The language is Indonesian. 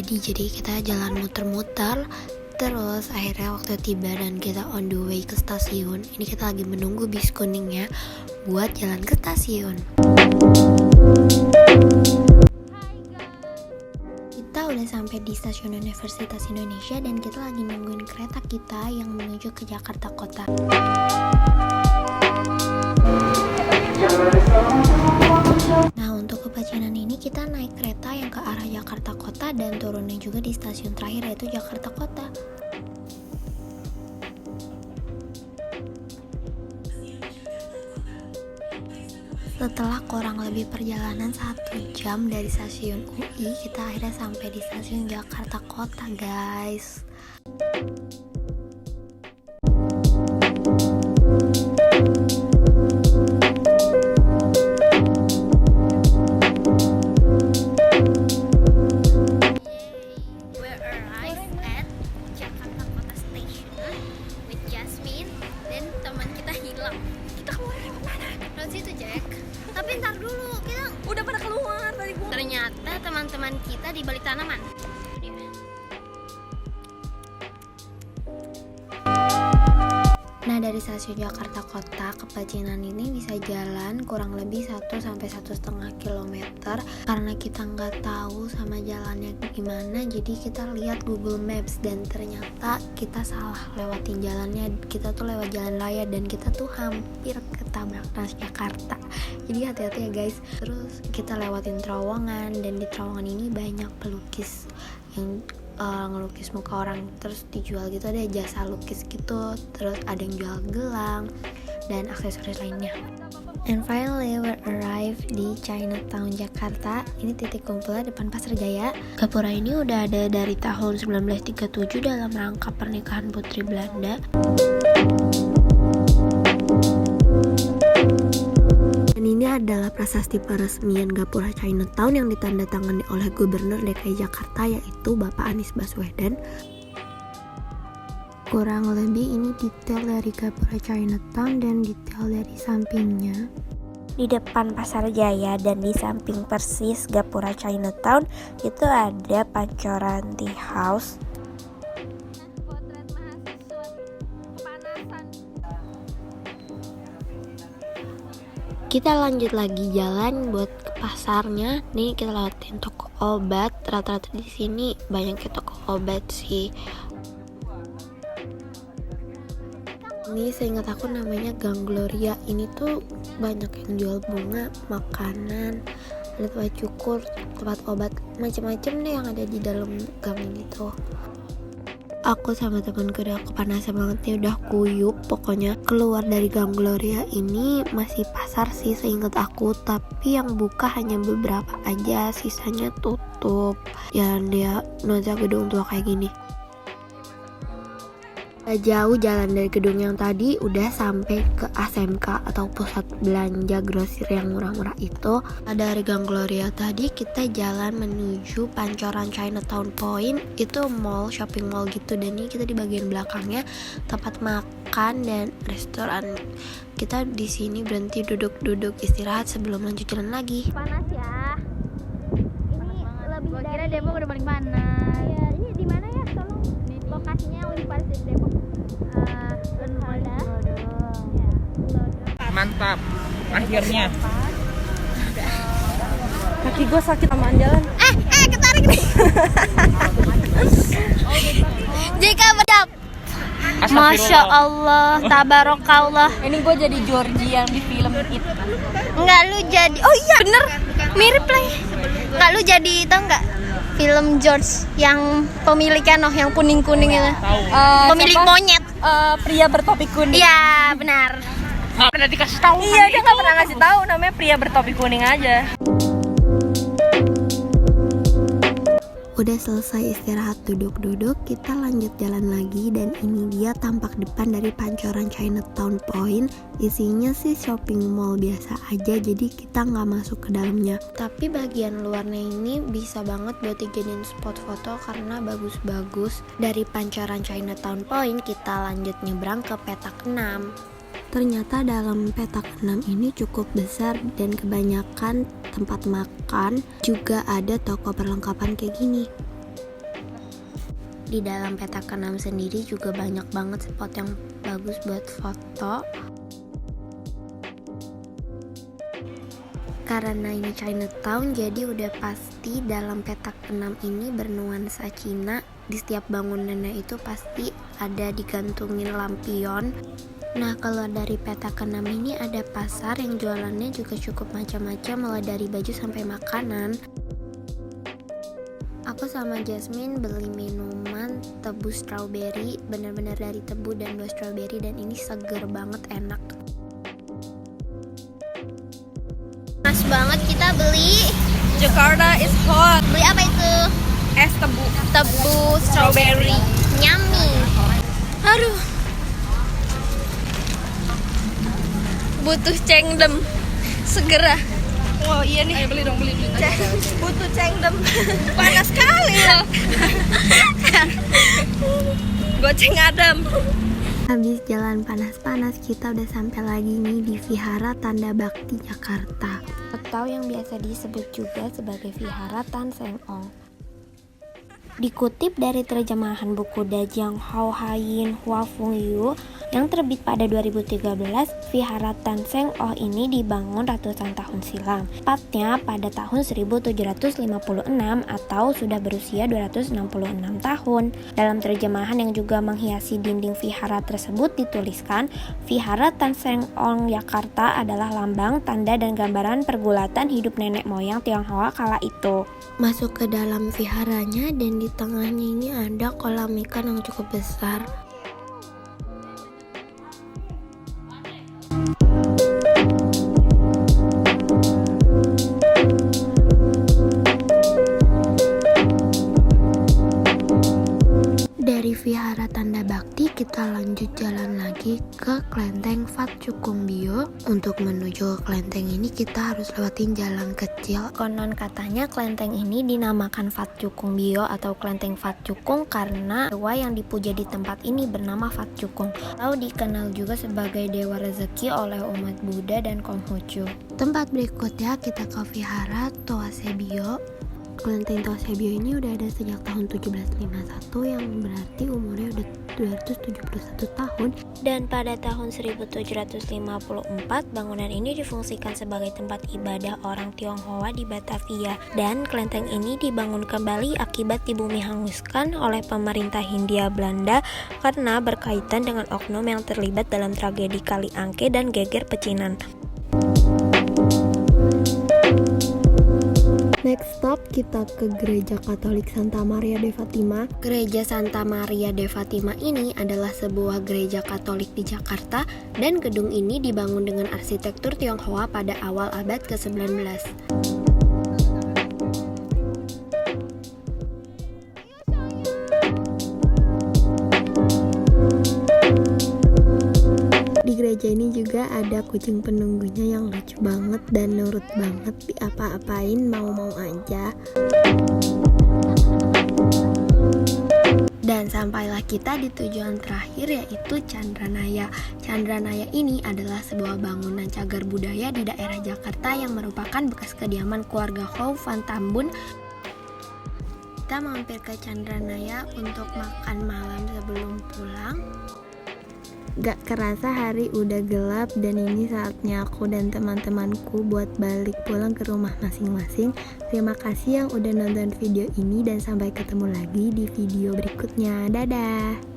jadi kita jalan muter-muter. Terus akhirnya waktu tiba dan kita on the way ke stasiun. Ini kita lagi menunggu bis kuningnya buat jalan ke stasiun. Kita udah sampai di stasiun Universitas Indonesia dan kita lagi nungguin kereta kita yang menuju ke Jakarta Kota. Nah, untuk ke Pacianan ini kita naik kereta yang ke arah Jakarta Kota dan turunnya juga di stasiun terakhir yaitu Jakarta Kota. Setelah kurang lebih perjalanan 1 jam dari stasiun UI, kita akhirnya sampai di stasiun Jakarta Kota, guys. Tapi ntar dulu, kita udah pada keluar tadi gua. Ternyata teman-teman kita di balik tanaman. Nah, dari stasiun Jakarta Kota ke Pacianan ini bisa jalan kurang lebih 1-1,5 kilometer. Karena kita nggak tahu sama jalannya gimana, jadi kita lihat Google Maps dan ternyata kita salah lewatin jalannya. Kita tuh lewat jalan raya dan kita tuh hampir ketabrak Transjakarta. Jadi hati-hati ya guys. Terus kita lewatin terowongan dan di terowongan ini banyak pelukis yang ngelukis muka orang terus dijual gitu, ada jasa lukis gitu, terus ada yang jual gelang dan aksesoris lainnya. And finally we arrive di Chinatown Jakarta. Ini titik kumpulnya depan Pasar Jaya. Gapura ini udah ada dari tahun 1937 dalam rangka pernikahan putri Belanda. Ini adalah prasasti peresmian Gapura Chinatown yang ditandatangani oleh Gubernur DKI Jakarta yaitu Bapak Anies Baswedan. Kurang lebih ini detail dari Gapura Chinatown dan detail dari sampingnya. Di depan Pasar Jaya dan di samping persis Gapura Chinatown itu ada Pancoran Tea House. Kita lanjut lagi jalan buat ke pasarnya. Nih kita lewatin toko obat. Rata-rata di sini banyak toko obat sih. Ini seingat aku namanya Gang Gloria. Ini tuh banyak yang jual bunga, makanan, ada tempat cukur, tempat obat, macam-macam deh yang ada di dalam gang ini tuh. Aku sama temanku udah kepanasan banget nih, udah kuyup pokoknya. Keluar dari Gang Gloria ini masih pasar sih seingat aku, tapi yang buka hanya beberapa aja, sisanya tutup. Ya dia nuansa gedung tua kayak gini. Gak jauh jalan dari gedung yang tadi udah sampai ke ASMK atau pusat belanja grosir yang murah-murah itu. Dari Gang Gloria tadi kita jalan menuju Pancoran Chinatown Point. Itu mall, shopping mall gitu, dan ini kita di bagian belakangnya tempat makan dan restoran. Kita di sini berhenti duduk-duduk istirahat sebelum lanjut jalan lagi. Panas ya. Ini lebih gua kira Depok udah paling panas. Iya, ini di mana ya? Tolong lokasinya yang lebih panas dari Depok. Mantap, akhirnya. Kaki gue sakit sama jalan. Ketarik nih. Jika berdap. Masya Allah, tabarakallah. Ini gue jadi Georgie yang di film itu. Enggak, lu jadi, oh iya bener, mirip lah. Enggak, lu jadi, tau nggak film George yang pemiliknya yang kuning-kuning itu. Pemilik siapa? monyet. Pria bertopi kuning. Iya benar. Nggak pernah dikasih tahu. Iya, dia nggak pernah ngasih tahu, namanya pria bertopi kuning aja. Udah selesai istirahat duduk-duduk, kita lanjut jalan lagi dan ini dia tampak depan dari Pancoran Chinatown Point. Isinya sih shopping mall biasa aja, jadi kita nggak masuk ke dalamnya. Tapi bagian luarnya ini bisa banget buat dijadiin spot foto karena bagus-bagus. Dari Pancoran Chinatown Point kita lanjut nyebrang ke petak 6. Ternyata dalam petak 6 ini cukup besar dan kebanyakan tempat makan, juga ada toko perlengkapan kayak gini. Di dalam peta ke-6 sendiri juga banyak banget spot yang bagus buat foto. Karena ini Chinatown, jadi udah pasti dalam peta ke-6 ini bernuansa Cina. Di setiap bangunannya itu pasti ada digantungin lampion. Nah, kalau dari peta ke-6 ini ada pasar yang jualannya juga cukup macam-macam, mulai dari baju sampai makanan. Aku sama Jasmine beli minuman tebu strawberry, bener-bener dari tebu dan buah strawberry, dan ini seger banget, enak. Pas banget kita beli. Jakarta is hot. Beli apa itu? Es tebu. Tebu strawberry. Nyami. Aduh. Butuh cengdem. Segera. Oh iya nih. Ayo beli dong, beli. Butuh cengdem. Panas sekali loh. Goceng adem. Habis jalan panas-panas, kita udah sampai lagi nih di Vihara Tanda Bakti Jakarta, atau yang biasa disebut juga sebagai Vihara Tan Seng Ong. Dikutip dari terjemahan buku Da Jiang Hao Hayin Hua Fung Yu yang terbit pada 2013, Vihara Tan Seng Ong ini dibangun ratusan tahun silam, tepatnya pada tahun 1756 atau sudah berusia 266 tahun. Dalam terjemahan yang juga menghiasi dinding vihara tersebut dituliskan, Vihara Tan Seng Ong Jakarta adalah lambang, tanda, dan gambaran pergulatan hidup nenek moyang Tionghoa kala itu. Masuk ke dalam viharanya, dan di tengahnya ini ada kolam ikan yang cukup besar. Dari Vihara Tanda Bakti kita lanjut jalan lagi ke Klenteng Fat Cukung Bio. Untuk menuju ke kelenteng ini kita harus lewatin jalan kecil. Konon katanya kelenteng ini dinamakan Fat Cukung Bio atau Klenteng Fat Cukung karena dewa yang dipuja di tempat ini bernama Fat Cukung, atau dikenal juga sebagai dewa rezeki oleh umat Buddha dan Konghucu. Tempat berikutnya kita ke Vihara Toase Bio. Kelenteng Toase Bio ini udah ada sejak tahun 1751, yang berarti umurnya udah 271 tahun. Dan pada tahun 1754, bangunan ini difungsikan sebagai tempat ibadah orang Tionghoa di Batavia. Dan kelenteng ini dibangun kembali akibat dibumi hanguskan oleh pemerintah Hindia Belanda karena berkaitan dengan oknum yang terlibat dalam tragedi Kali Angke dan Geger Pecinan. Next stop kita ke Gereja Katolik Santa Maria de Fatima. Gereja Santa Maria de Fatima ini adalah sebuah gereja Katolik di Jakarta, dan gedung ini dibangun dengan arsitektur Tionghoa pada awal abad ke-19. Di gereja ini juga ada kucing penunggunya yang lucu banget dan nurut banget, diapa-apain mau-mau aja. Dan sampailah kita di tujuan terakhir, yaitu Chandranaya. Chandranaya ini adalah sebuah bangunan cagar budaya di daerah Jakarta yang merupakan bekas kediaman keluarga Hou Van Tambun. Kita mampir ke Chandranaya untuk makan malam sebelum pulang. Gak kerasa hari udah gelap, dan ini saatnya aku dan teman-temanku buat balik pulang ke rumah masing-masing. Terima kasih yang udah nonton video ini, dan sampai ketemu lagi di video berikutnya. Dadah!